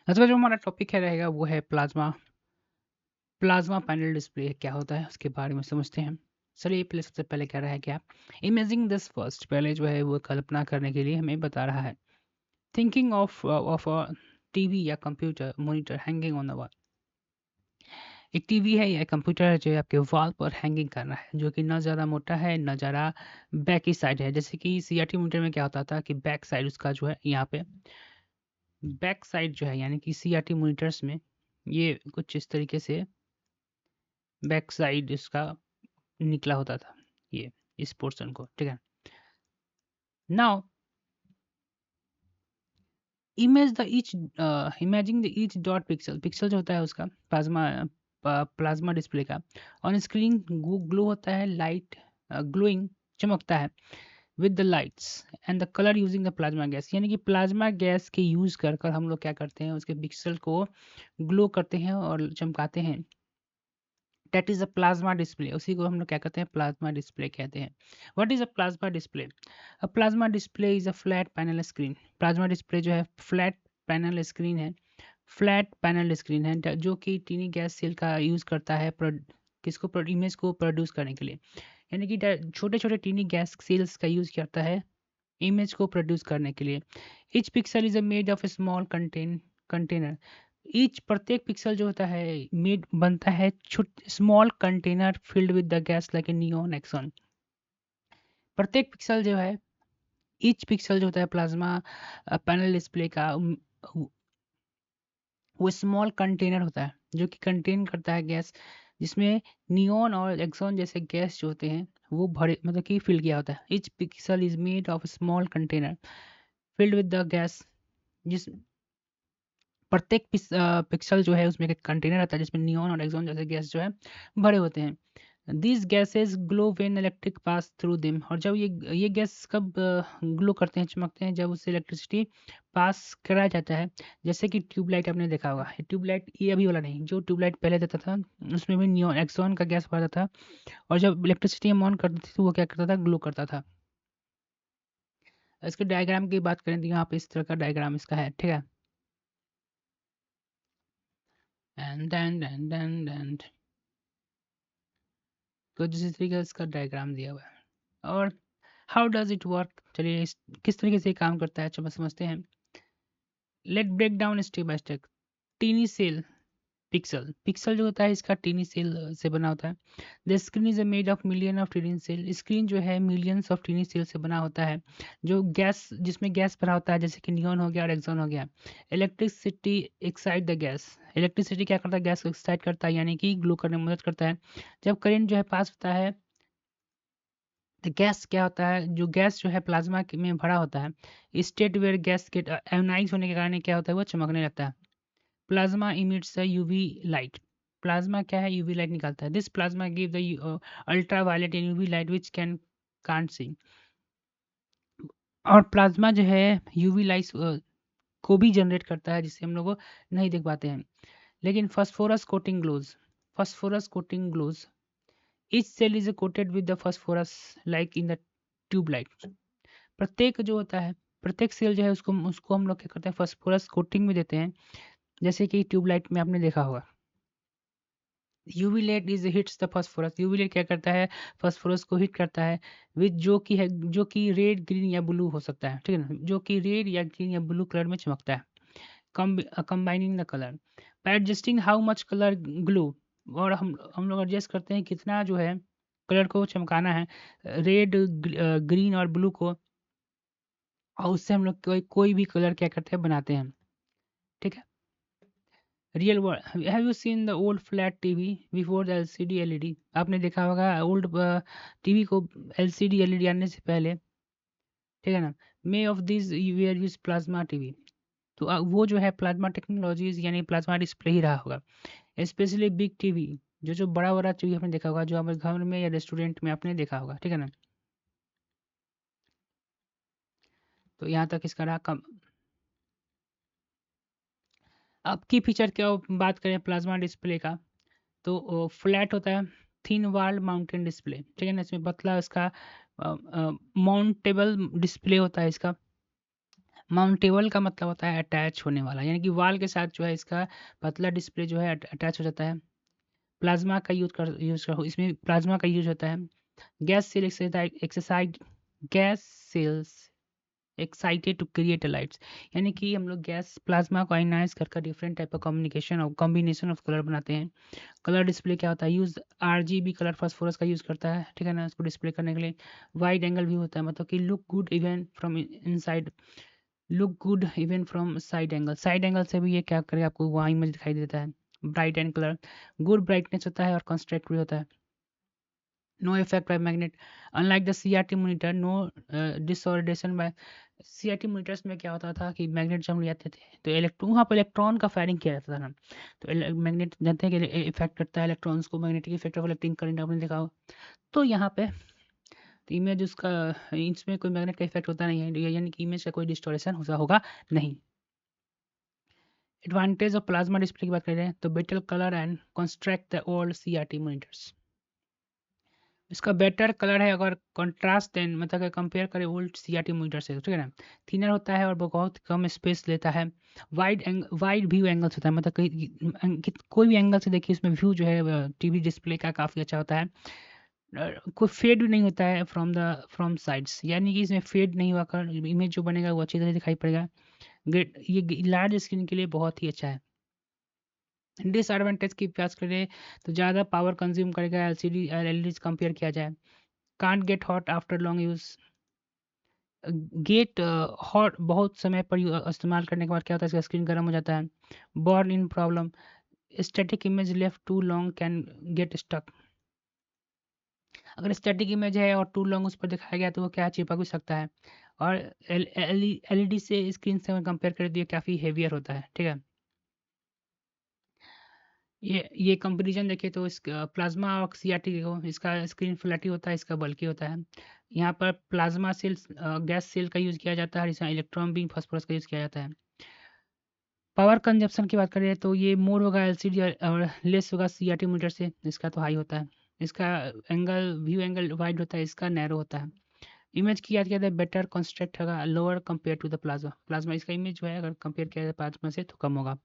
आज का जो हमारा टॉपिक है रहेगा वो है प्लाज्मा प्लाज्मा पैनल डिस्प्ले क्या होता है उसके बारे में समझते हैं। चलिए पहले सबसे पहले कह रहा है क्या, इमेजिंग दिस फर्स्ट, पहले जो है वो कल्पना करने के लिए हमें बता रहा है। थिंकिंग ऑफ अ टीवी या computer monitor hanging on the wall. एक टीवी है या कंप्यूटर है जो आपके वॉल पर हैंगिंग कर रहा है, जो कि ना ज़्यादा मोटा है ना ज़्यादा बैक की साइड है। जैसे कि सीआरटी मॉनिटर में क्या होता था कि बैक साइड उसका जो है यहाँ पे बैक साइड जो है, यानी कि सीआरटी मॉनिटर्स में ये कुछ इस तरीके से बैक साइड इसका निकला होता था, ये इस पोर्शन को, ठीक है। Now image the each imaging the each dot pixel, pixel जो होता है उसका प्लाज्मा प्लाज्मा डिस्प्ले का ऑन स्क्रीन ग्लो होता है, लाइट ग्लोइंग चमकता है with the lights and the colour using the plasma gas, यानी कि प्लाज्मा गैस के यूज कर कर हम लोग क्या करते हैं, उसके पिक्सल को ग्लो करते हैं और चमकाते हैं। That is a plasma display, उसी को हम लोग क्या कहते हैं, प्लाज्मा डिस्प्ले कहते हैं। What is a plasma display? A plasma display is a flat panel screen, plasma display जो है फ्लैट पैनल स्क्रीन है, फ्लैट पैनल स्क्रीन है जो कि टीनी गैस सेल का यूज करता है किसको, इमेज को प्रोड्यूस करने के लिए, यानी कि छोटे छोटे टीनी गैस सेल्स का यूज करता है इमेज को प्रोड्यूस करने के लिए। Each pixel is a made of small container, each प्रत्येक पिक्सल जो होता है मेड बनता है small container filled with the gas like a neon action. प्रत्येक पिक्सल जो है, ईच पिक्सल जो होता है प्लाज्मा पैनल डिस्प्ले का वो स्मॉल कंटेनर होता है जो कि कंटेन करता है गैस, जिसमें नियॉन और एक्सॉन जैसे गैस जो होते हैं वो भरे, मतलब कि फिल किया होता है। Each pixel is made of small container filled with the gas, जिस प्रत्येक पिक्सल जो है उसमें एक कंटेनर रहता है जिसमें नियॉन और एक्सॉन जैसे गैस जो है भरे होते हैं। These gases glow when electric pass through them, और जब ये गैस कब ग्लो करते हैं, चमकते हैं, जब उससे इलेक्ट्रिसिटी पास कराया जाता है। जैसे कि ट्यूबलाइट आपने देखा होगा, ये ट्यूबलाइट ये अभी वाला नहीं, जो ट्यूबलाइट पहले देता था उसमें भी नियॉन एक्सॉन का गैस भरता था, और जब इलेक्ट्रिसिटी हम ऑन करते थे तो वो क्या करता था, ग्लो करता था। इसके डायग्राम की बात करें तो यहाँ पे इस तरह का डायग्राम इसका है, ठीक है। एंड तो जिस तरीके से इसका डायग्राम दिया हुआ है, और हाउ डज इट वर्क, चलिए किस तरीके से ये काम करता है चलो समझते हैं। Let break down step by step. Tiny cell pixel, pixel जो होता है इसका टीनी सेल से बना होता है। The screen is made of million of tiny cell, screen जो है मिलियंस ऑफ टीनी सेल से बना होता है, जो गैस जिसमें गैस भरा होता है, जैसे कि नियॉन हो गया और एक्सॉन हो गया। Electricity excite the gas, electricity क्या करता है, गैस को एक्साइट करता है, यानी कि ग्लो करने में मदद करता है। जब करंट जो है पास होता है तो गैस क्या होता है, जो गैस जो है प्लाज्मा में भरा होता है, state where gas get ionize होने के कारण क्या होता है, वो चमकने लगता है। Plasma emits UV light, plasma क्या है, यूवी लाइट निकालता है। This plasma give the ultraviolet and UV light which can can't see, और प्लाज्मा जो है यूवी लाइट को भी जनरेट करता है जिससे हम लोग को नहीं देख पाते हैं। लेकिन phosphorus coating glows, each cell is coated with the phosphorus like in the tubelight. प्रत्येक जो होता है, प्रत्येक सेल जो है उसको उसको हम लोग क्या करते हैं, फास्फोरस कोटिंग में देते हैं, जैसे कि ट्यूबलाइट में आपने देखा होगा। UV light is hits the phosphorus, UV light क्या करता है, फास्फोरस को हिट करता है विद जो कि है, जो कि रेड ग्रीन या ब्लू हो सकता है, ठीक है ना, जो कि रेड या ग्रीन या ब्लू कलर में चमकता है। Combining the colour bye adjusting how much colour glow, और हम लोग एडजस्ट करते हैं कितना जो है कलर को चमकाना है, रेड ग्रीन और ब्लू को, और उससे हम लोग कोई भी कलर क्या करते हैं, बनाते हैं, ठीक है। Real world, have you seen the old flat TV before the LCD LED, आपने देखा होगा ओल्ड टीवी को एलसीडी एलईडी आने से पहले, ठीक है ना। May of this were use plasma TV, तो वो जो है प्लाज्मा टेक्नोलॉजीज यानी प्लाज्मा डिस्प्ले ही रहा होगा। स्पेशली बिग टीवी, जो जो बड़ा बड़ा टीवी आपने देखा होगा, जो हमारे घर में या रेस्टोरेंट में आपने देखा होगा, ठीक है ना। तो यहाँ तक इसका रहा कम। अब की फीचर क्या बात करें प्लाज्मा डिस्प्ले का, तो फ्लैट होता है, थिन वाल माउंटेन डिस्प्ले, ठीक है ना, इसमें पतला इसका माउंटेबल डिस्प्ले होता है इसका। माउंटेबल का मतलब होता है अटैच होने वाला, यानी कि वॉल के साथ जो है इसका पतला डिस्प्ले जो है अटैच हो जाता है। प्लाज्मा का यूज़ इसमें प्लाज्मा का यूज़ होता है। Gas cell exercise gas cells excited to create lights, यानी कि हम लोग गैस प्लाज्मा को आयनाइज कर डिफरेंट टाइप ऑफ कम्युनिकेशन और कॉम्बिनेशन ऑफ कलर बनाते हैं। कलर डिस्प्ले क्या होता है, यूज आरजीबी कलर फास्फोरस का यूज़ करता है, ठीक है ना, इसको डिस्प्ले करने के लिए। वाइड एंगल व्यू होता है, मतलब कि look good even from side angle से भी ये क्या करेगा, आपको वहाँ इमेज दिखाई देता है। Bright and colour good brightness होता है और कॉन्स्ट्रेक्ट भी होता है। No effect by magnet unlike the CRT monitor, no distortion by. CRT monitors में क्या होता था कि मैग्नेट जब ले जाते थे तो इलेक्ट्रॉन, वहाँ पर इलेक्ट्रॉन का फायरिंग किया जाता था ना, तो मैग्नेट जानते हैं कि इफेक्ट करता है इलेक्ट्रॉन्स को, magnetic effect of electric current आपने देखा हो। तो यहाँ पे तो इमेज उसका, इसमें कोई मैग्नेट का इफेक्ट होता नहीं है, यानी कि इमेज का कोई डिस्टोरेशन होगा नहीं। एडवांटेज ऑफ प्लाज्मा डिस्प्ले की बात कर रहे हैं तो better colour and construct the old CRT monitors. इसका बेटर कलर है अगर कंट्रास्ट देन, मतलब कि कंपेयर करें ओल्ड सीआरटी मॉनिटर से, ठीक है ना। थिनर होता है और वो बहुत कम स्पेस लेता है। वाइड व्यू एंगल्स होता है, मतलब कोई भी एंगल से देखिए इसमें व्यू जो है टीवी डिस्प्ले का काफ़ी अच्छा होता है। कोई फेड भी नहीं होता है फ्रॉम साइड्स, यानी कि इसमें फेड नहीं हुआ कर इमेज जो बनेगा वो अच्छी तरह दिखाई पड़ेगा। ग्रेट, ये लार्ज स्क्रीन के लिए बहुत ही अच्छा है। डिसएडवांटेज की बात करें तो ज़्यादा पावर कंज्यूम करेगा एलसीडी और एलईडी से कंपेयर किया जाए। Can't get hot after long use, get hot बहुत समय पर इस्तेमाल करने के बाद क्या होता है, इसका स्क्रीन गर्म हो जाता है। Burn in problem, static image left too long can get stuck. अगर स्टैटिक इमेज है और टू लॉन्ग उस पर दिखाया गया तो वो क्या चिपक भी सकता है। और एलईडी से स्क्रीन से कंपेयर करें तो ये काफ़ी हेवियर होता है, ठीक है। ये कंपैरिजन देखें तो इस प्लाज्मा और सीआरटी को, इसका स्क्रीन फ्लैटी होता है, इसका बल्की होता है। यहाँ पर प्लाज्मा सेल्स गैस सेल का यूज़ किया जाता है और इसमें इलेक्ट्रॉन बीम फास्फोरस का यूज़ किया जाता है। पावर कंजप्शन की बात करें तो ये मोर होगा एलसीडी और लेस होगा सीआरटी मीटर से, इसका तो हाई होता है। इसका व्यू एंगल वाइड होता है, इसका नैरो होता है। इमेज की याद किया जाए बेटर कंस्ट्रक्ट होगा, lower compare to the plasma, इसका इमेज जो है अगर कंपेयर किया जाए प्लाज्मा से तो कम होगा।